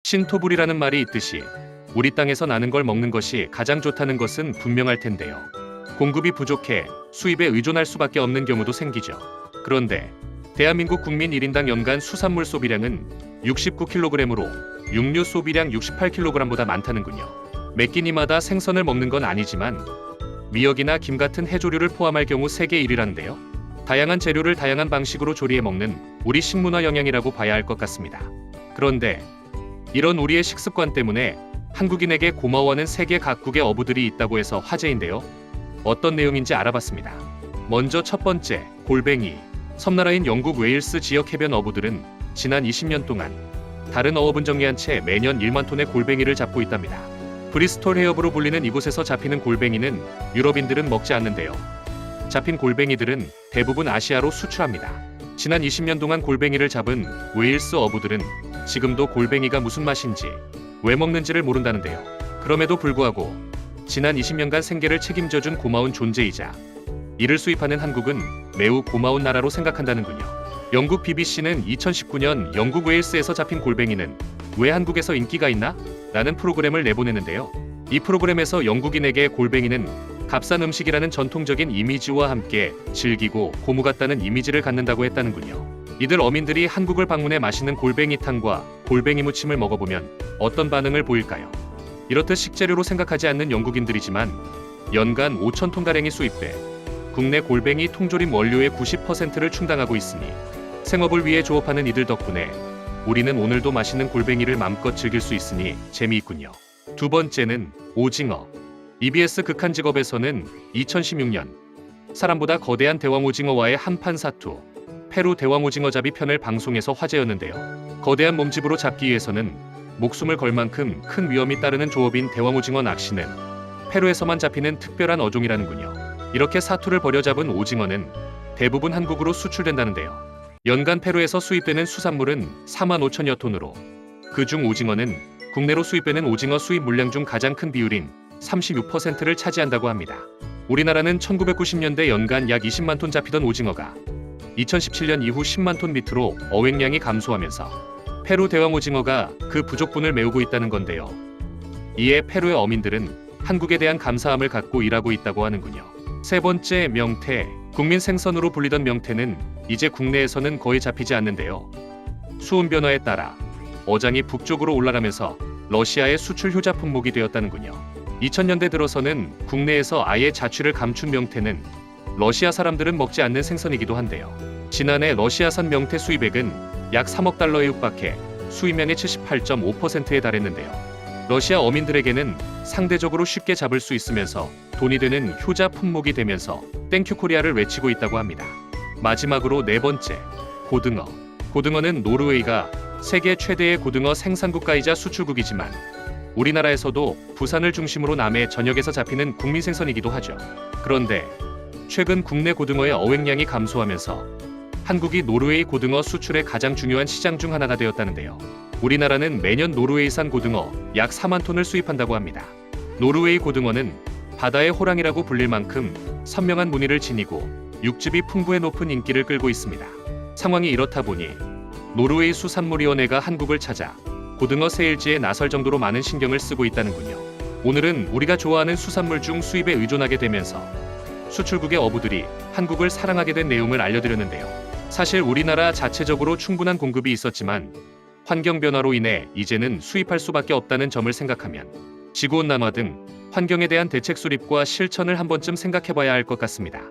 신토불이라는 말이 있듯이 우리 땅에서 나는 걸 먹는 것이 가장 좋다는 것은 분명할 텐데요. 공급이 부족해 수입에 의존할 수밖에 없는 경우도 생기죠. 그런데 대한민국 국민 1인당 연간 수산물 소비량은 69kg으로 육류 소비량 68kg보다 많다는군요. 매 끼니마다 생선을 먹는 건 아니지만 미역이나 김 같은 해조류를 포함할 경우 세계 1위라는데요. 다양한 재료를 다양한 방식으로 조리해 먹는 우리 식문화 영향이라고 봐야 할 것 같습니다. 그런데 이런 우리의 식습관 때문에 한국인에게 고마워하는 세계 각국의 어부들이 있다고 해서 화제인데요. 어떤 내용인지 알아봤습니다. 먼저 첫 번째, 골뱅이. 섬나라인 영국 웨일스 지역 해변 어부들은 지난 20년 동안 다른 어업은 정리한 채 매년 1만 톤의 골뱅이를 잡고 있답니다. 브리스톨 해협으로 불리는 이곳에서 잡히는 골뱅이는 유럽인들은 먹지 않는데요. 잡힌 골뱅이들은 대부분 아시아로 수출합니다. 지난 20년 동안 골뱅이를 잡은 웨일스 어부들은 지금도 골뱅이가 무슨 맛인지, 왜 먹는지를 모른다는데요. 그럼에도 불구하고 지난 20년간 생계를 책임져준 고마운 존재이자 이를 수입하는 한국은 매우 고마운 나라로 생각한다는군요. 영국 BBC는 2019년 영국 웨일스에서 잡힌 골뱅이는 왜 한국에서 인기가 있나? 라는 프로그램을 내보냈는데요. 이 프로그램에서 영국인에게 골뱅이는 값싼 음식이라는 전통적인 이미지와 함께 질기고 고무 같다는 이미지를 갖는다고 했다는군요. 이들 어민들이 한국을 방문해 맛있는 골뱅이탕과 골뱅이 무침을 먹어보면 어떤 반응을 보일까요? 이렇듯 식재료로 생각하지 않는 영국인들이지만 연간 5,000톤가량이 수입돼 국내 골뱅이 통조림 원료의 90%를 충당하고 있으니 생업을 위해 조업하는 이들 덕분에 우리는 오늘도 맛있는 골뱅이를 마음껏 즐길 수 있으니 재미있군요. 두 번째는 오징어. EBS 극한직업에서는 2016년 사람보다 거대한 대왕오징어와의 한판 사투, 페루 대왕오징어잡이 편을 방송에서 화제였는데요. 거대한 몸집으로 잡기 위해서는 목숨을 걸 만큼 큰 위험이 따르는 조업인 대왕오징어 낚시는 페루에서만 잡히는 특별한 어종이라는군요. 이렇게 사투를 벌여 잡은 오징어는 대부분 한국으로 수출된다는데요. 연간 페루에서 수입되는 수산물은 4만 5천여 톤으로 그중 오징어는 국내로 수입되는 오징어 수입 물량 중 가장 큰 비율인 36%를 차지한다고 합니다. 우리나라는 1990년대 연간 약 20만 톤 잡히던 오징어가 2017년 이후 10만 톤 밑으로 어획량이 감소하면서 페루 대왕오징어가 그 부족분을 메우고 있다는 건데요. 이에 페루의 어민들은 한국에 대한 감사함을 갖고 일하고 있다고 하는군요. 세 번째, 명태. 국민 생선으로 불리던 명태는 이제 국내에서는 거의 잡히지 않는데요. 수온 변화에 따라 어장이 북쪽으로 올라가면서 러시아의 수출 효자 품목이 되었다는군요. 2000년대 들어서는 국내에서 아예 자취를 감춘 명태는 러시아 사람들은 먹지 않는 생선이기도 한데요. 지난해 러시아산 명태 수입액은 약 3억 달러에 육박해 수입량의 78.5%에 달했는데요. 러시아 어민들에게는 상대적으로 쉽게 잡을 수 있으면서 돈이 되는 효자 품목이 되면서 땡큐 코리아를 외치고 있다고 합니다. 마지막으로 네 번째, 고등어. 고등어는 노르웨이가 세계 최대의 고등어 생산국가이자 수출국이지만 우리나라에서도 부산을 중심으로 남해 전역에서 잡히는 국민 생선이기도 하죠. 그런데 최근 국내 고등어의 어획량이 감소하면서 한국이 노르웨이 고등어 수출의 가장 중요한 시장 중 하나가 되었다는데요. 우리나라는 매년 노르웨이산 고등어 약 4만 톤을 수입한다고 합니다. 노르웨이 고등어는 바다의 호랑이라고 불릴 만큼 선명한 무늬를 지니고 육즙이 풍부해 높은 인기를 끌고 있습니다. 상황이 이렇다 보니 노르웨이 수산물위원회가 한국을 찾아 고등어 세일지에 나설 정도로 많은 신경을 쓰고 있다는군요. 오늘은 우리가 좋아하는 수산물 중 수입에 의존하게 되면서 수출국의 어부들이 한국을 사랑하게 된 내용을 알려드렸는데요. 사실 우리나라 자체적으로 충분한 공급이 있었지만 환경 변화로 인해 이제는 수입할 수밖에 없다는 점을 생각하면 지구온난화 등 환경에 대한 대책 수립과 실천을 한 번쯤 생각해봐야 할 것 같습니다.